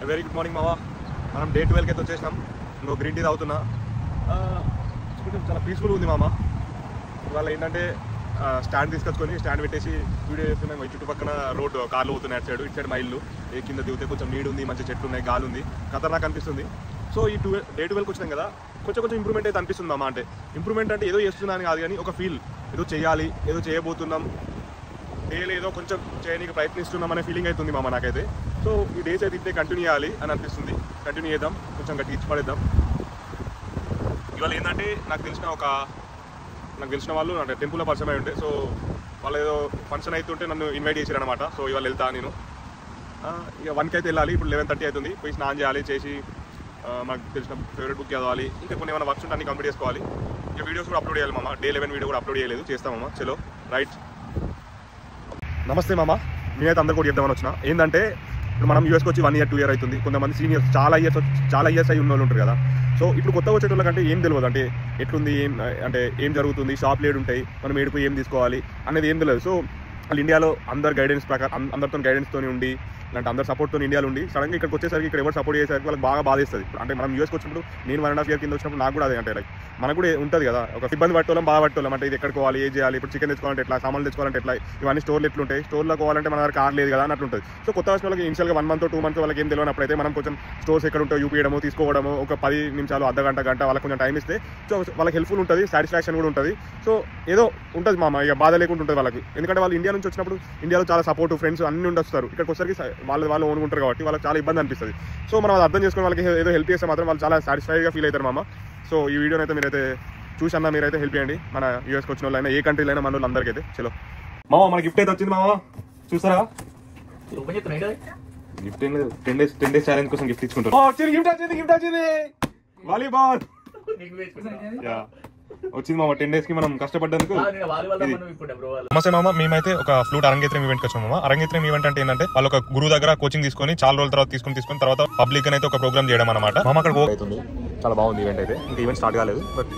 Very good morning మావా. మనం day 12కి అయితే వచ్చేసినాం. ఇంకో గ్రీన్ టీ తాగుతున్నా. కొంచెం చాలా పీస్ఫుల్ ఉంది మామ. ఇవాళ ఏంటంటే స్టాండ్ తీసుకొచ్చుకొని స్టాండ్ పెట్టేసి వీడియో చేస్తున్నాం. చుట్టుపక్కల రోడ్డు కార్లు పోతున్నాయి. ఇటు సైడ్ మా ఇల్లు కింద దిగితే కొంచెం నీడు ఉంది, మంచి చెట్లు ఉన్నాయి, గాలి ఉంది, ఖతర్నాక్ అనిపిస్తుంది. సో ఈ డే 12కి వచ్చినాం కదా, కొంచెం ఇంప్రూవ్మెంట్ అయితే అనిపిస్తుంది మామ. అంటే ఇంప్రూవ్మెంట్ అంటే ఏదో చేస్తున్నాను కాదు కానీ ఒక ఫీల్, ఏదో చేయాలి, ఏదో చేయబోతున్నాం, డైలీ ఏదో కొంచెం చేయడానికి ప్రయత్నిస్తున్నాం అనే ఫీలింగ్ అవుతుంది మామ నాకైతే. సో ఈ డేస్ అయితే ఇట్టే కంటిన్యూ చేయాలి అని అనిపిస్తుంది. కంటిన్యూ చేద్దాం, కొంచెం గట్టి ఇచ్చి పడేద్దాం. ఇవాళ ఏంటంటే నాకు తెలిసిన వాళ్ళు అంటే టెంపుల్లో పరిచయం అయి ఉంటే, సో వాళ్ళు ఏదో ఫంక్షన్ అవుతుంటే నన్ను ఇన్వైట్ చేశారు అనమాట. సో ఇవాళ వెళ్తా నేను. ఇక 1కి అయితే వెళ్ళాలి. ఇప్పుడు 11:30 అవుతుంది. పోయి స్నానం చేయాలి, చేసి మాకు తెలిసిన ఫేవరెట్ బుక్ చదవాలి, ఇంకా కొన్ని ఏమైనా వర్క్స్ ఉంటే అన్ని కంప్లీట్ చేసుకోవాలి. ఇక వీడియోస్ కూడా అప్లోడ్ చేయాలి మామ. డే 11 వీడియో కూడా అప్లోడ్ చేయలేదు, చేస్తామమ్మా. చలో రైట్. నమస్తే మామ. నేనైతే అందరు కూడా చెప్తామని వచ్చిన. ఏంటంటే ఇప్పుడు మనం యూఎస్కి వచ్చి 1 year 2 year అవుతుంది. కొంతమంది సీనియర్స్ చాలా ఇయర్స్ అయ్యి ఉన్న వాళ్ళు ఉంటారు కదా. సో ఇప్పుడు కొత్తగా వచ్చేటోళ్ళకంటే ఏం తెలియదు, అంటే ఎట్లుంది, ఏం జరుగుతుంది, షాప్ లేడు ఉంటాయి, మనం ఏడుకు ఏం తీసుకోవాలి అనేది ఏం తెలియదు. సో వాళ్ళు ఇండియాలో అందరు గైడెన్స్ ప్రకారం అందరితో గైడెన్స్తో ఉండి, అంటే అందరు సపోర్ట్తో ఇండియాలో ఉండి సడన్గా ఇక్కడికి వచ్చేసరికి ఇక్కడ ఎవరు సపోర్ట్ చేసేసరికి వాళ్ళకి బాగా బాధేస్తుంది. అంటే మనం యూఎస్కి వచ్చినప్పుడు నేను 1.5 year కింద వచ్చినప్పుడు నాకు కూడా అదే, అంటే లైక్ మనకు కూడా ఉంటుంది కదా, ఒక ఇబ్బంది పట్టోళ్ళం, బాగా పట్టోళ్ళం. అంటే ఇది ఎక్కడికి పోవాలి, ఏం చేయాలి, ఇప్పుడు చికెన్ తెచ్చుకోవాలంటే ఎట్లా, సామాన్లు తెచ్చుకోవాలంటే ఎట్లా, ఇవన్నీ స్టోర్లు ఎట్లుంటాయి, స్టోర్లో పోవాలంటే మన దగ్గర కార్ లేదు కదా అని అట్లుంటుంది. సో కొత్త వచ్చిన వాళ్ళకి ఇనిషియల్గా 1 month 2 months వాళ్ళకి ఏం తెలియనప్పుడైతే మనం కొంచెం స్టోర్స్ ఎక్కడ ఉంటాయో చూపించడము, తీసుకోవడము, ఒక 10 నిమిషాలు గంట వాళ్ళకి కొంచెం టైం ఇస్తే సో వాళ్ళకి హెల్ప్ఫుల్ ఉంటుంది, సాటిస్ఫాక్షన్ కూడా ఉంటుంది. సో ఏదో ఉంటుంది మామ, ఇక బాధ లేకుండా ఉంటుంది వాళ్ళకి. ఎందుకంటే వాళ్ళు ఇండియా నుంచి వచ్చినప్పుడు ఇండియాలో చాలా సపోర్ట్, ఫ్రెండ్స్ అన్ని ఉండొస్తారు. ఇక్కడికి వచ్చేసరికి వాళ్ళు ఓనుకుంటారు కాబట్టి వాళ్ళకి చాలా ఇబ్బంది అనిపిస్తుంది. సో మనం అది అర్థం చేసుకుని వాళ్ళకి ఏదో హెల్ప్ చేస్తే మాత్రం వాళ్ళు చాలా సాటిస్ఫైడ్గా ఫీల్ అవుతారు మామ. సో ఈ వీడియోని అయితే మీరైతే చూసన్నా మీరైతే హెల్ప్ చేయండి. మన యూఎస్కి వచ్చిన వాళ్ళైనా ఏ కంట్రీలో అయినా మన వాళ్ళు అందరికీ అయితే. చలో మామ, మన గిఫ్ట్ అయితే వచ్చింది మామ, చూసారా? గిఫ్ట్ ఏం లేదు, 10 days ఛాలెంజ్ కోసం గిఫ్ట్ ఇచ్చుకుంటారు. గిఫ్ట్ వచ్చింది వాలీబాల్ వచ్చింది మామ. 10 days కి మనం కష్టపడ్డందుకు. నమస్తే మామ. మేమైతే ఒక ఫ్లూట్ అరంగేత్రం ఈవెంట్ కి వచ్చాము మామ. అరంగేత్రం ఈవెంట్ అంటే ఏంటంటే వాళ్ళు ఒక గురువు దగ్గర కోచింగ్ తీసుకొని చాలా రోజుల తర్వాత తీసుకుని తర్వాత పబ్లిక్ అయితే ఒక ప్రోగ్రామ్ చేయడం అనమాట. మామ అక్కడ అవుతుంది, చాలా బాగుంది ఈవెంట్ అయితే. ఇంకా ఈవెంట్ స్టార్ట్ కాలేదు, బట్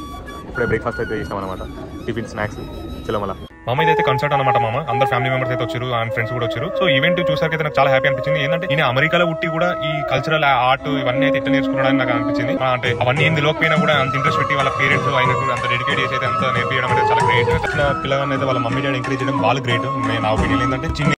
ఇప్పుడే బ్రేక్ఫాస్ట్ అయితే చేసినాం అనమాట, టిఫిన్ స్నాక్స్. చలో మళ్ళీ మామ ఇదైతే కన్సర్ట్ అనమాట మామ. అందరు ఫ్యామిలీ మెంబర్స్ అయితే వచ్చారు అండ్ ఫ్రెండ్స్ కూడా వచ్చారు. సో ఈవెంట్ చూసాకైతే నాకు చాలా హ్యాపీ అనిపించింది. ఏంటంటే నేను అమెరికాలో ఉట్టి కూడా ఈ కల్చరల్ ఆర్ట్ ఇవన్నీ అయితే ఎట్లా నేర్చుకున్నాడని నాకు అనిపించింది. అంటే అవన్నీ ఏం తెలియకపోయినా కూడా అంత ఇంట్రెస్ట్ పెట్టి వాళ్ళ పేరెంట్స్ ఆయన కూడా అంత డెడికేట్ చేసి అయితే అంత నేర్పించడం అయితే చాలా గ్రేట్. చిన్న పిల్లగాన్ని అయితే వాళ్ళ మమ్మీ డాడీ ఎంకరేజ్ చేయడం వాళ్ళు గ్రేట్. నా ఒపీనియన్ ఏంటంటే చిన్న